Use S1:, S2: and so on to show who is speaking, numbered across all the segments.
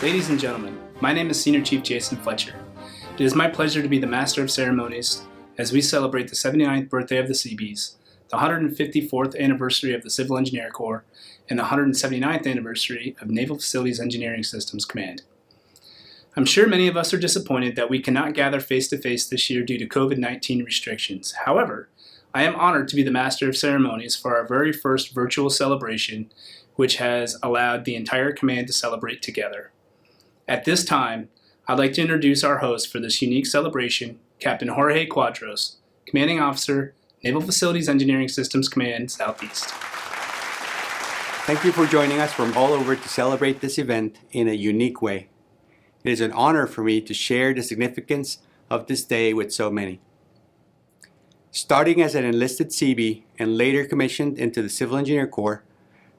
S1: Ladies and gentlemen, my name is Senior Chief Jason Fletcher. It is my pleasure to be the Master of Ceremonies as we celebrate the 79th birthday of the Seabees, the 154th anniversary of the Civil Engineer Corps, and the 179th anniversary of Naval Facilities Engineering Systems Command. I'm sure many of us are disappointed that we cannot gather face-to-face this year due to COVID-19 restrictions. However, I am honored to be the Master of Ceremonies for our very first virtual celebration, which has allowed the entire command to celebrate together. At this time, I'd like to introduce our host for this unique celebration, Captain Jorge Cuadros, Commanding Officer, Naval Facilities Engineering Systems Command, Southeast.
S2: Thank you for joining us from all over to celebrate this event in a unique way. It is an honor for me to share the significance of this day with so many. Starting as an enlisted Seabee and later commissioned into the Civil Engineer Corps,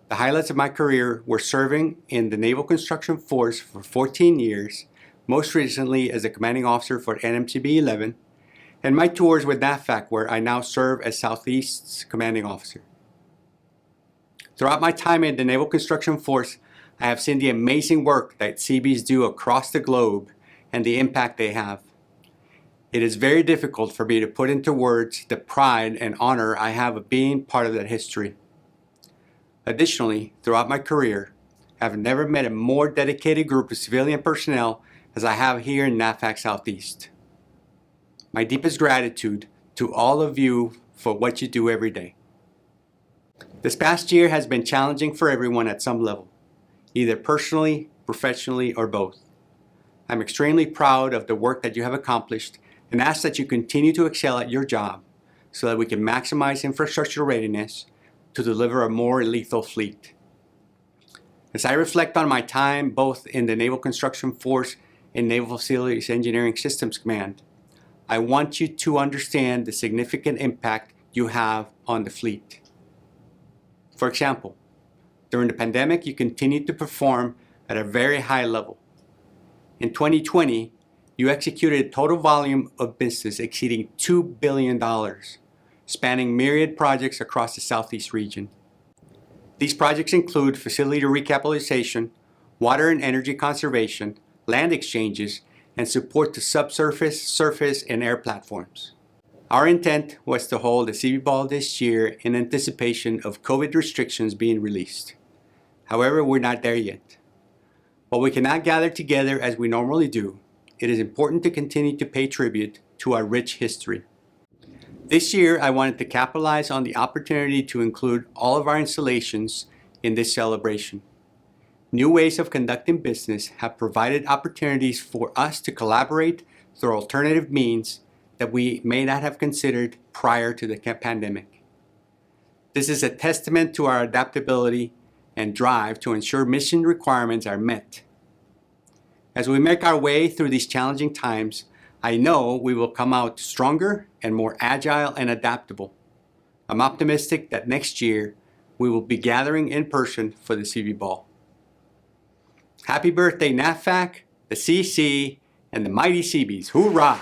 S2: the highlights of my career were serving in the Naval Construction Force for 14 years, most recently as a commanding officer for NMCB 11, and my tours with NAVFAC, where I now serve as Southeast's commanding officer. Throughout my time in the Naval Construction Force, I have seen the amazing work that Seabees do across the globe and the impact they have. It is very difficult for me to put into words the pride and honor I have of being part of that history. Additionally, throughout my career, I have never met a more dedicated group of civilian personnel as I have here in NAVFAC Southeast. My deepest gratitude to all of you for what you do every day. This past year has been challenging for everyone at some level, either personally, professionally, or both. I'm extremely proud of the work that you have accomplished and ask that you continue to excel at your job so that we can maximize infrastructure readiness to deliver a more lethal fleet. As I reflect on my time both in the Naval Construction Force and Naval Facilities Engineering Systems Command, I want you to understand the significant impact you have on the fleet. For example, during the pandemic, you continued to perform at a very high level. In 2020, you executed a total volume of business exceeding $2 billion, spanning myriad projects across the Southeast region. These projects include facility recapitalization, water and energy conservation, land exchanges, and support to subsurface, surface, and air platforms. Our intent was to hold the Seabee Ball this year in anticipation of COVID restrictions being released. However, we're not there yet. While we cannot gather together as we normally do, it is important to continue to pay tribute to our rich history. This year, I wanted to capitalize on the opportunity to include all of our installations in this celebration. New ways of conducting business have provided opportunities for us to collaborate through alternative means that we may not have considered prior to the pandemic. This is a testament to our adaptability and drive to ensure mission requirements are met. As we make our way through these challenging times, I know we will come out stronger and more agile and adaptable. I'm optimistic that next year we will be gathering in person for the Seabee Ball. Happy birthday, NAVFAC, the CEC, and the mighty Seabees. Hoorah!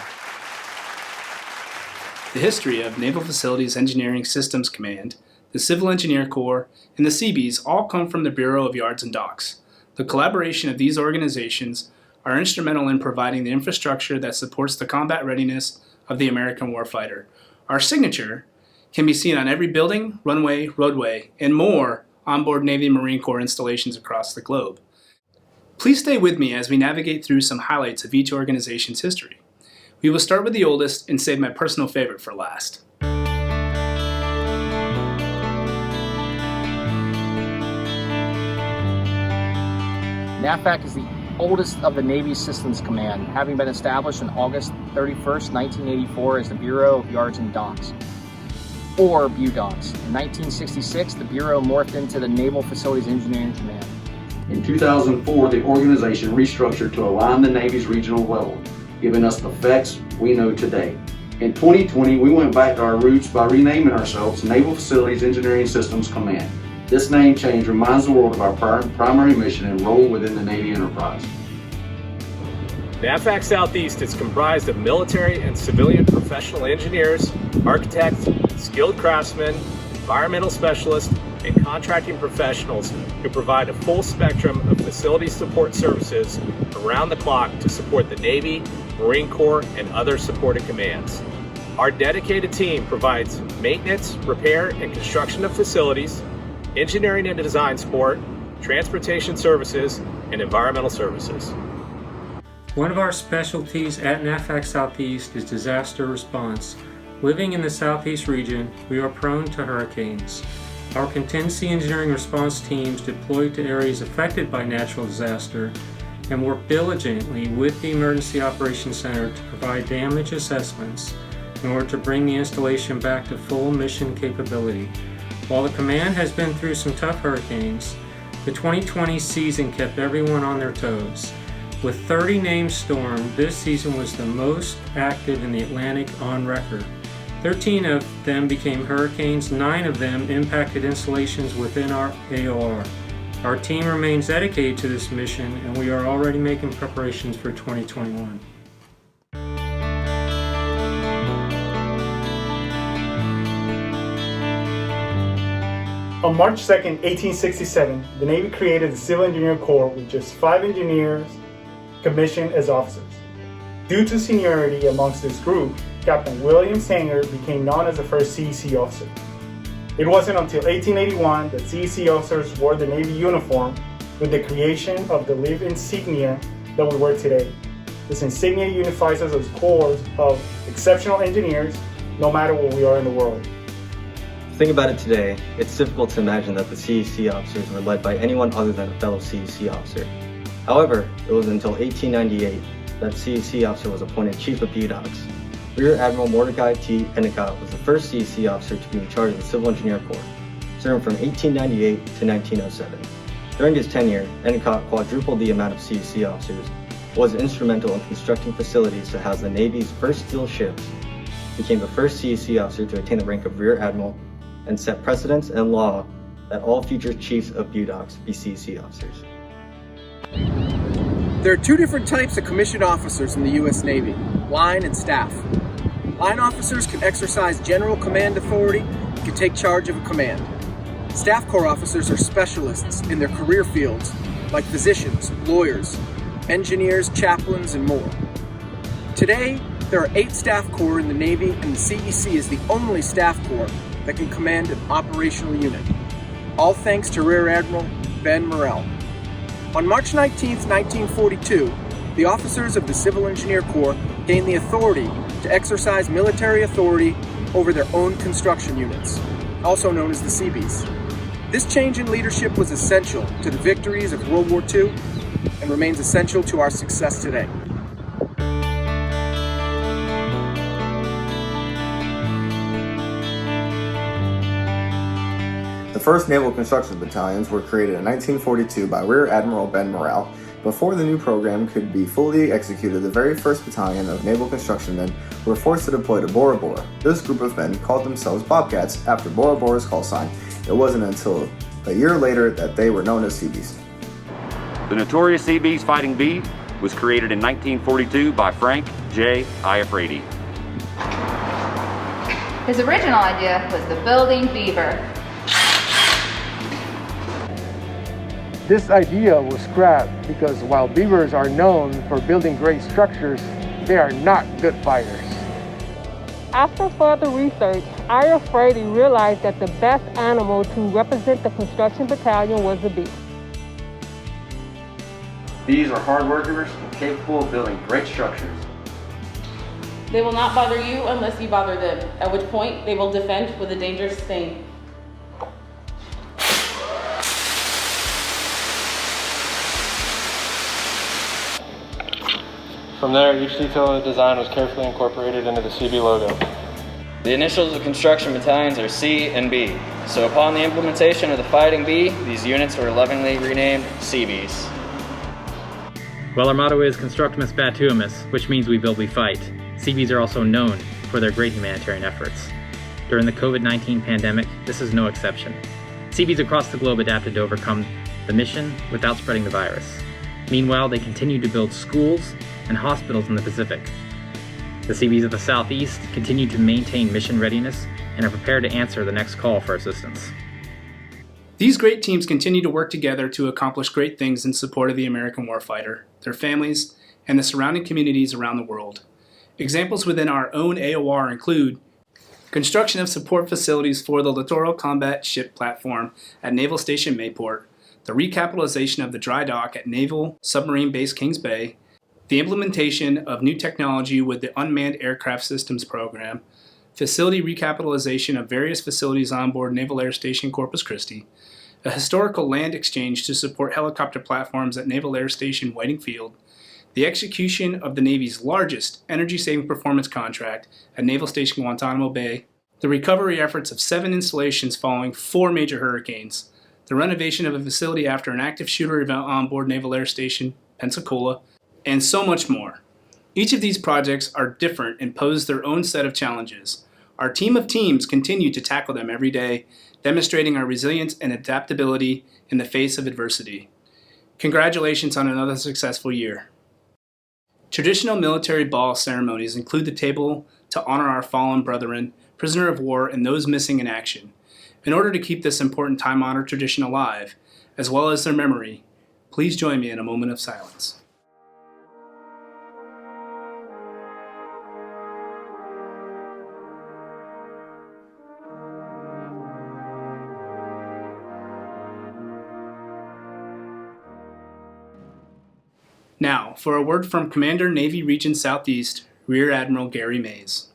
S1: The history of Naval Facilities Engineering Systems Command, the Civil Engineer Corps, and the Seabees all come from the Bureau of Yards and Docks. The collaboration of these organizations are instrumental in providing the infrastructure that supports the combat readiness of the American warfighter. Our signature can be seen on every building, runway, roadway, and more onboard Navy and Marine Corps installations across the globe. Please stay with me as we navigate through some highlights of each organization's history. We will start with the oldest and save my personal favorite for last.
S3: NAVFAC is the oldest of the Navy Systems Command, having been established on August 31st, 1984 as the Bureau of Yards and Docks, or BUDOCS. In 1966, the Bureau morphed into the Naval Facilities Engineering Command.
S4: In 2004, the organization restructured to align the Navy's regional level, giving us the FACs we know today. In 2020, we went back to our roots by renaming ourselves Naval Facilities Engineering Systems Command. This name change reminds the world of our primary mission and role within the Navy enterprise.
S5: NAVFAC Southeast is comprised of military and civilian professional engineers, architects, skilled craftsmen, environmental specialists, and contracting professionals who provide a full spectrum of facility support services around the clock to support the Navy, Marine Corps, and other supporting commands. Our dedicated team provides maintenance, repair, and construction of facilities, engineering and design support, transportation services, and environmental services.
S6: One of our specialties at NAVFAC Southeast is disaster response. Living in the Southeast region, we are prone to hurricanes. Our contingency engineering response teams deploy to areas affected by natural disaster and work diligently with the Emergency Operations Center to provide damage assessments in order to bring the installation back to full mission capability. While the command has been through some tough hurricanes, the 2020 season kept everyone on their toes. With 30 named storms, this season was the most active in the Atlantic on record. 13 of them became hurricanes, 9 of them impacted installations within our AOR. Our team remains dedicated to this mission, and we are already making preparations for 2021.
S7: On March 2, 1867, the Navy created the Civil Engineer Corps with just 5 engineers commissioned as officers. Due to seniority amongst this group, Captain William Sanger became known as the first CEC officer. It wasn't until 1881 that CEC officers wore the Navy uniform with the creation of the live insignia that we wear today. This insignia unifies us as corps of exceptional engineers, no matter where we are in the world.
S8: Think about it today, it's difficult to imagine that the CEC officers were led by anyone other than a fellow CEC officer. However, it was until 1898 that CEC officer was appointed Chief of PWDs. Rear Admiral Mordecai T. Endicott was the first CEC officer to be in charge of the Civil Engineer Corps, serving from 1898 to 1907. During his tenure, Endicott quadrupled the amount of CEC officers, was instrumental in constructing facilities to house the Navy's first steel ships, became the first CEC officer to attain the rank of Rear Admiral, and set precedents and law that all future chiefs of PWDs be CEC officers.
S9: There are 2 different types of commissioned officers in the U.S. Navy, line and staff. Line officers can exercise general command authority and can take charge of a command. Staff Corps officers are specialists in their career fields, like physicians, lawyers, engineers, chaplains, and more. Today, there are 8 Staff Corps in the Navy, and the CEC is the only Staff Corps that can command an operational unit, all thanks to Rear Admiral Ben Morrell. On March 19, 1942, the officers of the Civil Engineer Corps gained the authority to exercise military authority over their own construction units, also known as the Seabees. This change in leadership was essential to the victories of World War II and remains essential to our success today.
S10: The first naval construction battalions were created in 1942 by Rear Admiral Ben Morrell. Before the new program could be fully executed, the very first battalion of naval construction men were forced to deploy to Bora Bora. This group of men called themselves Bobcats after Bora Bora's call sign. It wasn't until a year later that they were known as Seabees.
S11: The notorious Seabees Fighting Bee was created in 1942 by Frank J. Iafrate.
S12: His original idea was the building beaver.
S13: This idea was scrapped because while beavers are known for building great structures, they are not good fighters.
S14: After further research, Iafrate realized that the best animal to represent the construction battalion was the bee.
S15: Bees are hard workers and capable of building great structures.
S16: They will not bother you unless you bother them, at which point they will defend with a dangerous sting.
S17: From there, each detail of the design was carefully incorporated into the Seabee logo.
S18: The initials of construction battalions are C and B, so upon the implementation of the Fighting Bee, these units were lovingly renamed Seabees.
S19: Well, our motto is Constructimus Batuimus, which means we build, we fight. Seabees are also known for their great humanitarian efforts. During the COVID-19 pandemic, this is no exception. Seabees across the globe adapted to overcome the mission without spreading the virus. Meanwhile, they continued to build schools and hospitals in the Pacific. The Seabees of the Southeast continue to maintain mission readiness and are prepared to answer the next call for assistance.
S1: These great teams continue to work together to accomplish great things in support of the American warfighter, their families, and the surrounding communities around the world. Examples within our own AOR include construction of support facilities for the Littoral Combat Ship Platform at Naval Station Mayport, the recapitalization of the dry dock at Naval Submarine Base Kings Bay, the implementation of new technology with the Unmanned Aircraft Systems Program, facility recapitalization of various facilities on board Naval Air Station Corpus Christi, a historical land exchange to support helicopter platforms at Naval Air Station Whiting Field, the execution of the Navy's largest energy-saving performance contract at Naval Station Guantanamo Bay, the recovery efforts of 7 installations following 4 major hurricanes, the renovation of a facility after an active shooter event on board Naval Air Station Pensacola, and so much more. Each of these projects are different and pose their own set of challenges. Our team of teams continue to tackle them every day, demonstrating our resilience and adaptability in the face of adversity. Congratulations on another successful year. Traditional military ball ceremonies include the table to honor our fallen brethren, prisoner of war, and those missing in action. In order to keep this important time-honored tradition alive, as well as their memory, please join me in a moment of silence. Now, for a word from Commander Navy Region Southeast, Rear Admiral Gary Mays.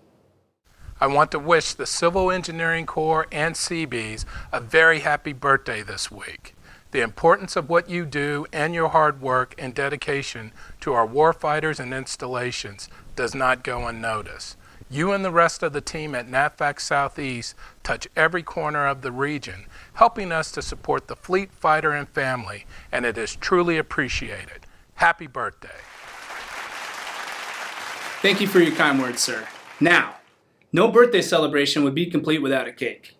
S20: I want to wish the Civil Engineering Corps and Seabees a very happy birthday this week. The importance of what you do and your hard work and dedication to our warfighters and installations does not go unnoticed. You and the rest of the team at NAVFAC Southeast touch every corner of the region, helping us to support the fleet, fighter, and family, and it is truly appreciated. Happy birthday.
S1: Thank you for your kind words, sir. Now, no birthday celebration would be complete without a cake.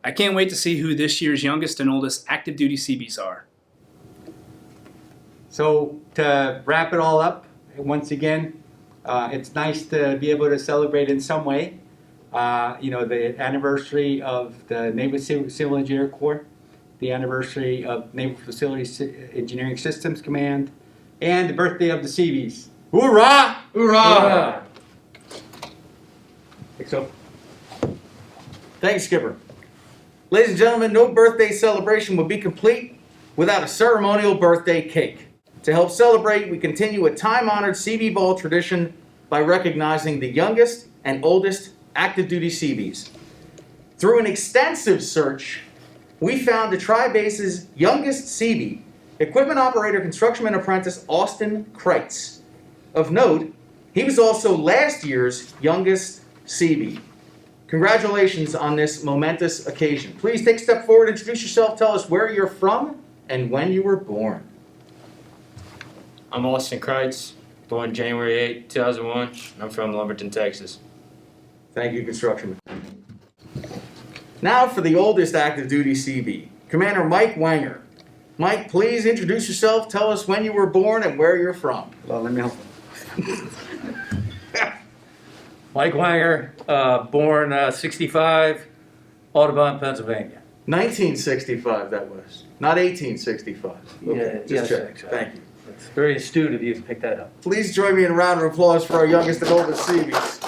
S1: I can't wait to see who this year's youngest and oldest active duty Seabees are.
S2: So to wrap it all up, once again, it's nice to be able to celebrate in some way, the anniversary of the Naval Civil Engineer Corps, the anniversary of Naval Facilities Engineering Systems Command, and the birthday of the Seabees. Hoorah!
S9: Hoorah!
S2: So.
S9: Thanks, Skipper. Ladies and gentlemen, no birthday celebration would be complete without a ceremonial birthday cake. To help celebrate, we continue a time-honored Seabee Ball tradition by recognizing the youngest and oldest active duty Seabees. Through an extensive search, we found the Tri-Base's youngest Seabee, Equipment Operator Constructionman Apprentice Austin Kreitz. Of note, he was also last year's youngest Seabee. Congratulations on this momentous occasion. Please take a step forward, introduce yourself, tell us where you're from and when you were born.
S21: I'm Austin Kreitz, born January 8, 2001. I'm from Lumberton, Texas.
S9: Thank you, Constructionman. Now for the oldest active duty Seabee, Commander Mike Wanger. Mike, please introduce yourself, tell us when you were born and where you're from.
S22: Well, let me help. Mike Wanger, born 65, Audubon, Pennsylvania.
S9: 1965 that was, not 1865. Okay, just check. Thank you.
S22: It's very astute of you to pick that up.
S9: Please join me in a round of applause for our youngest and oldest Seabees.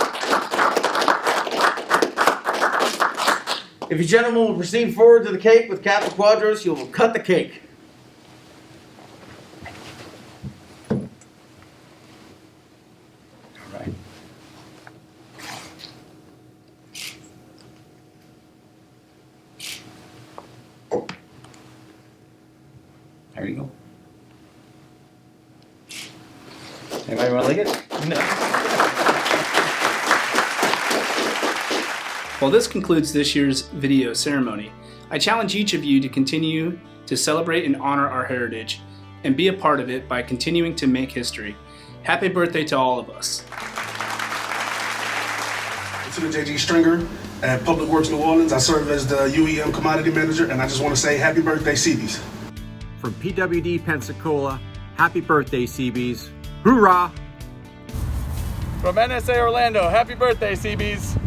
S9: If you gentlemen will proceed forward to the cake with Capt Cuadros, you will cut the cake.
S2: There you go. Anybody want to lick it? No.
S1: While this concludes this year's video ceremony, I challenge each of you to continue to celebrate and honor our heritage and be a part of it by continuing to make history. Happy birthday to all of us.
S23: Lieutenant J.G. Stringer at Public Works New Orleans. I serve as the UEM Commodity Manager, and I just want to say happy birthday, Seabees.
S24: From PWD Pensacola, happy birthday, Seabees. Hoorah!
S25: From NSA Orlando, happy birthday, Seabees.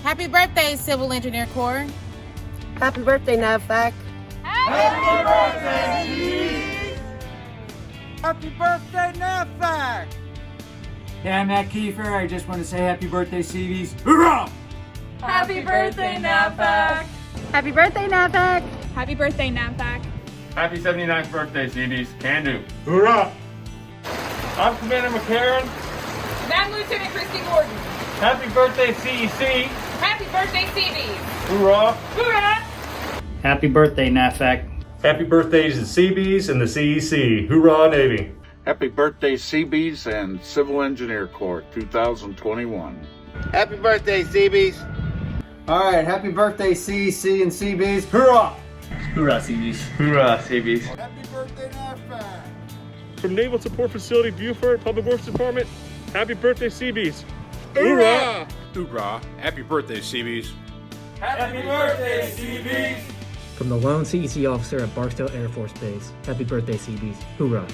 S26: Happy birthday, Civil Engineer Corps.
S27: Happy birthday, NAVFAC.
S26: Happy
S3: Happy birthday,
S24: Happy birthday, NAVFAC!
S4: Yeah, I'm Matt Kiefer. I just want to say happy birthday, Seabees. Hoorah!
S3: Happy birthday, NAVFAC!
S5: Happy birthday, NAVFAC! Happy birthday, NAVFAC!
S21: Happy 79th birthday, Seabees. Can do.
S24: Hoorah!
S21: I'm Commander McCarran.
S3: And I'm Lieutenant Christy Gordon.
S21: Happy birthday, CEC.
S3: Happy birthday, Seabee!
S21: Hoorah!
S3: Hoorah!
S19: Happy birthday, NAVFAC.
S6: Happy birthday to the Seabees and the CEC. Hoorah, Navy.
S7: Happy birthday, Seabees and Civil Engineer Corps 2021.
S26: Happy birthday, Seabees.
S24: All right, happy birthday, CEC and Seabees. Hoorah!
S19: Hoorah, Seabees.
S21: Hoorah, Seabees.
S24: Happy birthday, NAVFAC!
S27: From Naval Support Facility Buford Public Works Department, happy birthday, Seabees.
S24: Hoorah!
S7: Hoorah! Happy birthday, Seabees.
S22: Happy birthday, Seabees.
S19: From the lone CEC officer at Barksdale Air Force Base, happy birthday, Seabees. Hoorah.